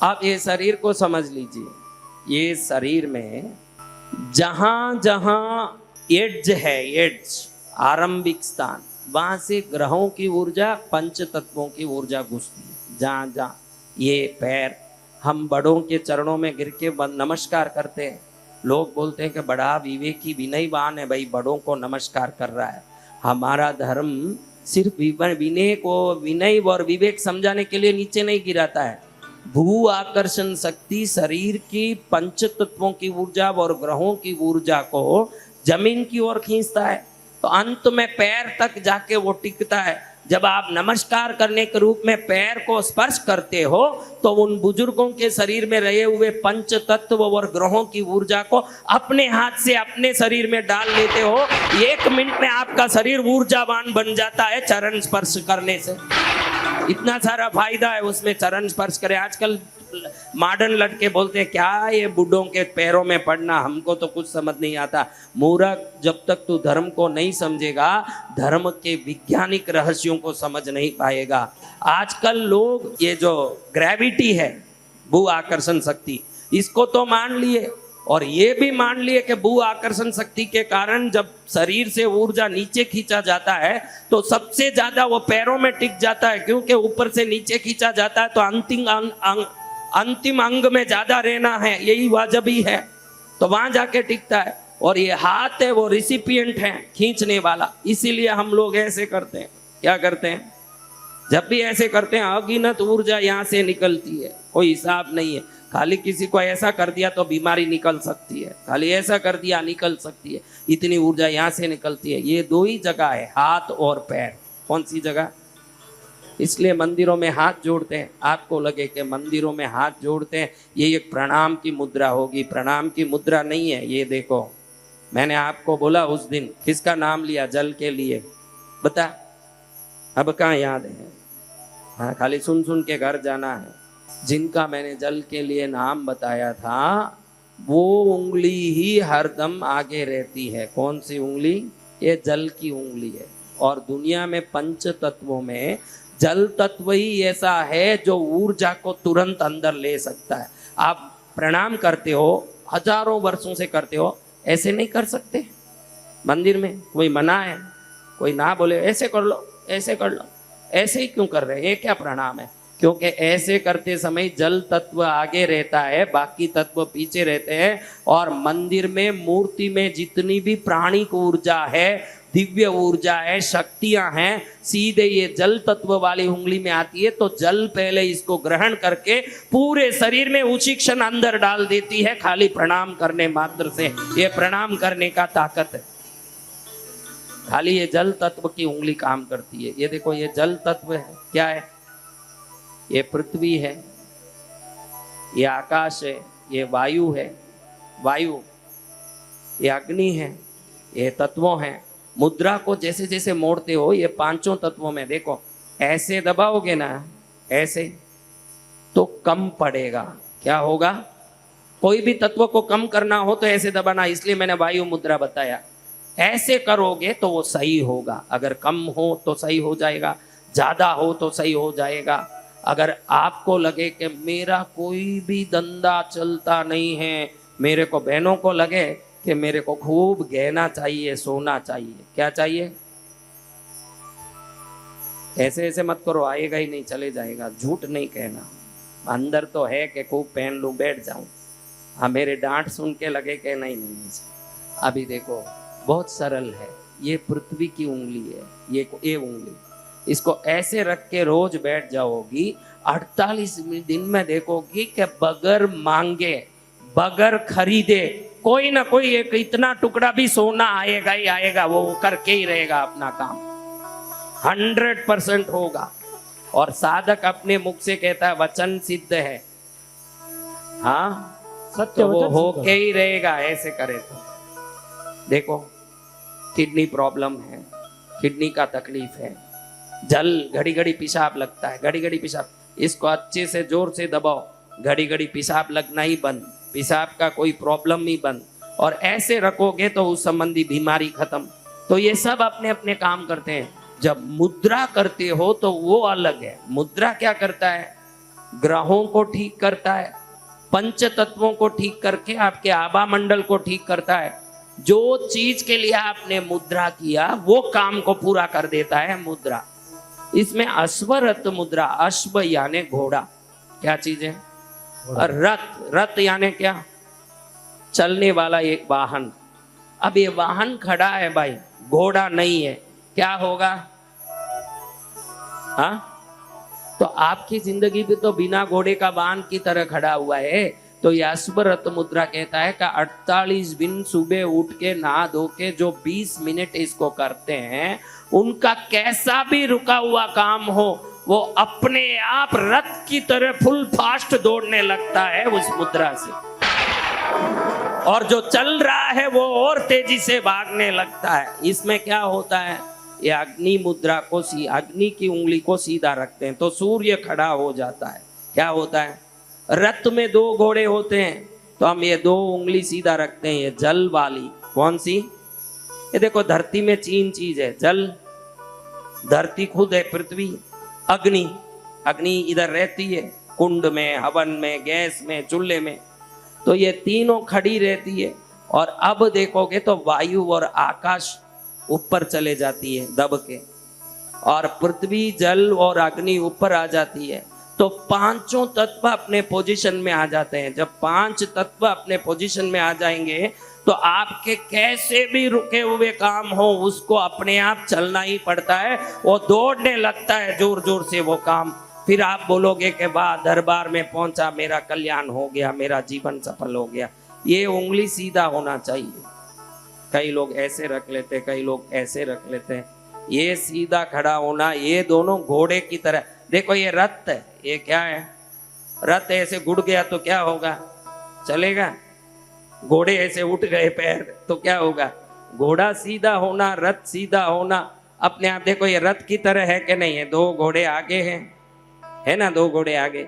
आप ये शरीर को समझ लीजिए, ये शरीर में जहां जहां एड्ज है, एड्ज आरंभिक स्थान, वहां से ग्रहों की ऊर्जा, पंच तत्वों की ऊर्जा घुसती है। जहां जहां ये पैर, हम बड़ों के चरणों में गिर के नमस्कार करते हैं। लोग बोलते हैं कि बड़ा विवेकी विनयवान है, भाई बड़ों को नमस्कार कर रहा है। हमारा धर्म सिर्फ विनय को, विनय और विवेक समझाने के लिए नीचे नहीं गिराता है। भू आकर्षण शक्ति शरीर की पंच तत्वों की ऊर्जा और ग्रहों की ऊर्जा को जमीन की ओर खींचता है, तो अंत में पैर तक जाके वो टिकता है। जब आप नमस्कार करने के रूप में पैर को स्पर्श करते हो, तो उन बुजुर्गों के शरीर में रहे हुए पंच तत्व और ग्रहों की ऊर्जा को अपने हाथ से अपने शरीर में डाल लेते हो। 1 मिनट में आपका शरीर ऊर्जावान बन जाता है चरण स्पर्श करने से। इतना सारा फायदा है उसमें, चरण स्पर्श करें। आजकल मॉडर्न लड़के बोलते हैं क्या ये बूढ़ों के पैरों में पड़ना, हमको तो कुछ समझ नहीं आता। मूर्ख, जब तक तू धर्म को नहीं समझेगा, धर्म के वैज्ञानिक रहस्यों को समझ नहीं पाएगा। आजकल लोग ये जो ग्रेविटी है, भू आकर्षण शक्ति, इसको तो मान लिए, और ये भी मान लिए कि भू आकर्षण शक्ति के कारण जब शरीर से ऊर्जा नीचे खींचा जाता है तो सबसे ज्यादा वो पैरों में टिक जाता है, क्योंकि ऊपर से नीचे खींचा जाता है तो अंतिम अंग में ज्यादा रहना है, यही वाजबी है, तो वहां जाके टिकता है। और ये हाथ है, वो रिसिपिएंट है खींचने वाला। इसीलिए हम लोग ऐसे करते हैं। क्या करते हैं? जब भी ऐसे करते हैं अगिनत ऊर्जा यहाँ से निकलती है, कोई हिसाब नहीं है। खाली किसी को ऐसा कर दिया तो बीमारी निकल सकती है, खाली ऐसा कर दिया निकल सकती है, इतनी ऊर्जा यहाँ से निकलती है। ये 2 ही जगह है, हाथ और पैर। कौन सी जगह? इसलिए मंदिरों में हाथ जोड़ते हैं। आपको लगे कि मंदिरों में हाथ जोड़ते हैं ये एक प्रणाम की मुद्रा होगी, प्रणाम की मुद्रा नहीं है। ये देखो, मैंने आपको बोला उस दिन, किसका नाम लिया जल के लिए? बता, अब कहाँ याद है? हाँ, खाली सुन सुन के घर जाना है। जिनका मैंने जल के लिए नाम बताया था, वो उंगली ही हरदम आगे रहती है। कौन सी उंगली? ये जल की उंगली है। और दुनिया में पंच तत्वों में जल तत्व ही ऐसा है जो ऊर्जा को तुरंत अंदर ले सकता है। आप प्रणाम करते हो, हजारों वर्षों से करते हो, ऐसे नहीं कर सकते। मंदिर में कोई मना है, कोई ना बोले ऐसे कर लो, ऐसे कर लो, ऐसे ही क्यों कर रहे हैं? ये क्या प्रणाम है? क्योंकि ऐसे करते समय जल तत्व आगे रहता है, बाकी तत्व पीछे रहते हैं। और मंदिर में, मूर्ति में जितनी भी प्राणिक ऊर्जा है, दिव्य ऊर्जा है, शक्तियां हैं, सीधे ये जल तत्व वाली उंगली में आती है। तो जल पहले इसको ग्रहण करके पूरे शरीर में उसी क्षण अंदर डाल देती है, खाली प्रणाम करने मात्र से। ये प्रणाम करने का ताकत है, खाली ये जल तत्व की उंगली काम करती है। ये देखो, ये जल तत्व है, क्या है? ये पृथ्वी है, ये आकाश है, ये वायु है, वायु, ये अग्नि है, ये तत्वों हैं। मुद्रा को जैसे जैसे मोड़ते हो, ये 5 तत्वों में देखो, ऐसे दबाओगे ना, ऐसे, तो कम पड़ेगा। क्या होगा? कोई भी तत्व को कम करना हो तो ऐसे दबाना, इसलिए मैंने वायु मुद्रा बताया। ऐसे करोगे तो वो सही होगा। अगर कम हो तो सही हो जाएगा, ज्यादा हो तो सही हो जाएगा। अगर आपको लगे कि मेरा कोई भी धंधा चलता नहीं है, मेरे को, बहनों को लगे कि मेरे को खूब गहना चाहिए, सोना चाहिए, क्या चाहिए? ऐसे ऐसे मत करो, आएगा ही नहीं, चले जाएगा। झूठ नहीं कहना, अंदर तो है कि खूब पहन लूं, बैठ जाऊं। हाँ, मेरे डांट सुन के लगे कि नहीं नहीं। अभी देखो, बहुत सरल है। ये पृथ्वी की उंगली है, ये उंगली, इसको ऐसे रख के रोज बैठ जाओगी, 48 दिन में देखोगी कि बगैर मांगे, बगैर खरीदे, कोई ना कोई एक इतना टुकड़ा भी सोना आएगा ही आएगा। वो करके ही रहेगा अपना काम, 100% होगा। और साधक अपने मुख से कहता है वचन सिद्ध है, हाँ सत्य, तो वो होके ही रहेगा ऐसे करे तो। देखो, किडनी प्रॉब्लम है, किडनी का तकलीफ है, जल, घड़ी घड़ी पेशाब लगता है, घड़ी घड़ी पेशाब, इसको अच्छे से जोर से दबाओ, घड़ी घड़ी पेशाब लगना ही बंद, पेशाब का कोई प्रॉब्लम ही बंद। और ऐसे रखोगे तो उस संबंधी बीमारी खत्म। तो ये सब अपने अपने काम करते हैं। जब मुद्रा करते हो तो वो अलग है। मुद्रा क्या करता है? ग्रहों को ठीक करता है, पंच तत्वों को ठीक करके आपके आभा मंडल को ठीक करता है। जो चीज के लिए आपने मुद्रा किया वो काम को पूरा कर देता है मुद्रा। इसमें अश्वरथ मुद्रा, अश्व यानी घोड़ा, क्या चीज है? रथ, रथ यानी क्या? चलने वाला एक वाहन। अब ये वाहन खड़ा है भाई, घोड़ा नहीं है, क्या होगा? हाँ, तो आपकी जिंदगी भी तो बिना घोड़े का वाहन की तरह खड़ा हुआ है। तो ये अश्वरथ मुद्रा कहता है कि 48 दिन सुबह उठ के नहा धो के जो 20 मिनट इसको करते हैं, उनका कैसा भी रुका हुआ काम हो वो अपने आप रथ की तरह फुल फास्ट दौड़ने लगता है उस मुद्रा से, और जो चल रहा है वो और तेजी से भागने लगता है। इसमें क्या होता है? ये अग्नि मुद्रा को अग्नि की उंगली को सीधा रखते हैं तो सूर्य खड़ा हो जाता है। क्या होता है? रथ में 2 घोड़े होते हैं, तो हम ये 2 उंगली सीधा रखते हैं। ये जल वाली कौन सी? ये देखो, धरती में 3 चीज है। जल, धरती खुद है, पृथ्वी, अग्नि। अग्नि इधर रहती है कुंड में, हवन में, गैस में, चूल्हे में, तो ये तीनों खड़ी रहती है। और अब देखोगे तो वायु और आकाश ऊपर चले जाती है दब के, और पृथ्वी, जल और अग्नि ऊपर आ जाती है। तो 5 तत्व अपने पोजीशन में आ जाते हैं। जब 5 तत्व अपने पोजीशन में आ जाएंगे तो आपके कैसे भी रुके हुए काम हो उसको अपने आप चलना ही पड़ता है, वो दौड़ने लगता है जोर जोर से वो काम। फिर आप बोलोगे कि वाह, दरबार में पहुंचा, मेरा कल्याण हो गया, मेरा जीवन सफल हो गया। ये उंगली सीधा होना चाहिए। कई लोग ऐसे रख लेते, कई लोग ऐसे रख लेते हैं। ये सीधा खड़ा होना, ये दोनों घोड़े की तरह। देखो ये रथ है, ये क्या है? रथ ऐसे गुड़ गया तो क्या होगा? चलेगा? घोड़े ऐसे उठ गए पैर तो क्या होगा? घोड़ा सीधा होना, रथ सीधा होना अपने आप। देखो ये रथ की तरह है कि नहीं है? 2 घोड़े आगे हैं, है ना? 2 घोड़े आगे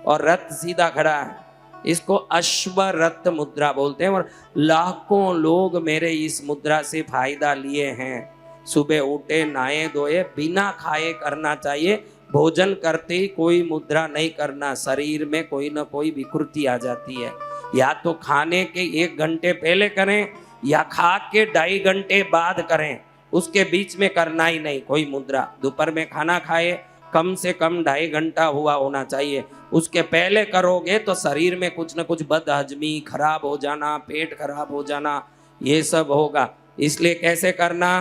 और रथ सीधा खड़ा है। इसको अश्वरथ मुद्रा बोलते हैं। और लाखों लोग मेरे इस मुद्रा से फायदा लिए हैं। सुबह उठे, नहाए धोए, बिना खाए करना चाहिए। भोजन करते ही कोई मुद्रा नहीं करना, शरीर में कोई ना कोई विकृति आ जाती है। या तो खाने के 1 घंटे पहले करें या खा के 2.5 घंटे बाद करें, उसके बीच में करना ही नहीं कोई मुद्रा। दोपहर में खाना खाए, कम से कम 2.5 घंटा हुआ होना चाहिए। उसके पहले करोगे तो शरीर में कुछ न कुछ बदहजमी, खराब हो जाना, पेट खराब हो जाना, ये सब होगा। इसलिए कैसे करना?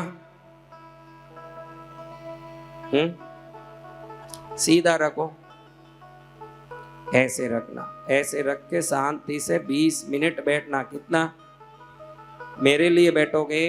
सीधा रखो, ऐसे रखना, ऐसे रख के शांति से 20 मिनट बैठना। कितना? मेरे लिए बैठोगे,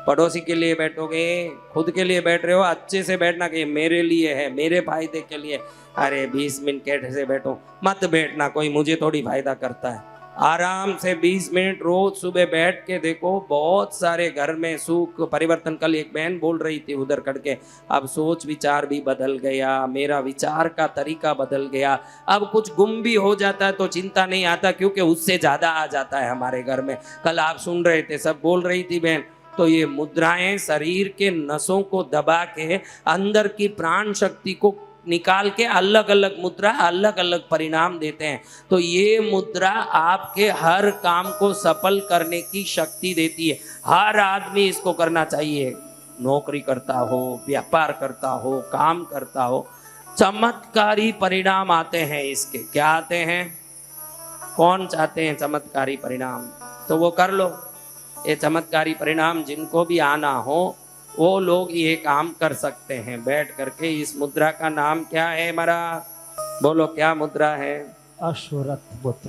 पड़ोसी के लिए बैठोगे, खुद के लिए बैठ रहे हो, अच्छे से बैठना कि मेरे लिए है, मेरे फायदे के लिए। अरे 20 मिनट कैसे बैठो? मत बैठना, कोई मुझे थोड़ी फायदा करता है। आराम से 20 मिनट रोज सुबह बैठ के देखो, बहुत सारे घर में सुख परिवर्तन। कल एक बहन बोल रही थी उधर करके, अब सोच विचार भी बदल गया, मेरा विचार का तरीका बदल गया। अब कुछ गुम भी हो जाता है तो चिंता नहीं आता, क्योंकि उससे ज्यादा आ जाता है हमारे घर में। कल आप सुन रहे थे, सब बोल रही थी बहन। तो ये मुद्राएं शरीर के नसों को दबा के अंदर की प्राण शक्ति को निकाल के अलग अलग मुद्रा अलग अलग परिणाम देते हैं। तो ये मुद्रा आपके हर काम को सफल करने की शक्ति देती है। हर आदमी इसको करना चाहिए। नौकरी करता हो, व्यापार करता हो, काम करता हो, चमत्कारी परिणाम आते हैं इसके। क्या आते हैं? कौन चाहते हैं चमत्कारी परिणाम? तो वो कर लो। ये चमत्कारी परिणाम जिनको भी आना हो वो लोग ये काम कर सकते हैं बैठ करके। इस मुद्रा का नाम क्या है हमारा? बोलो, क्या मुद्रा है? अश्वरथ मुद्रा।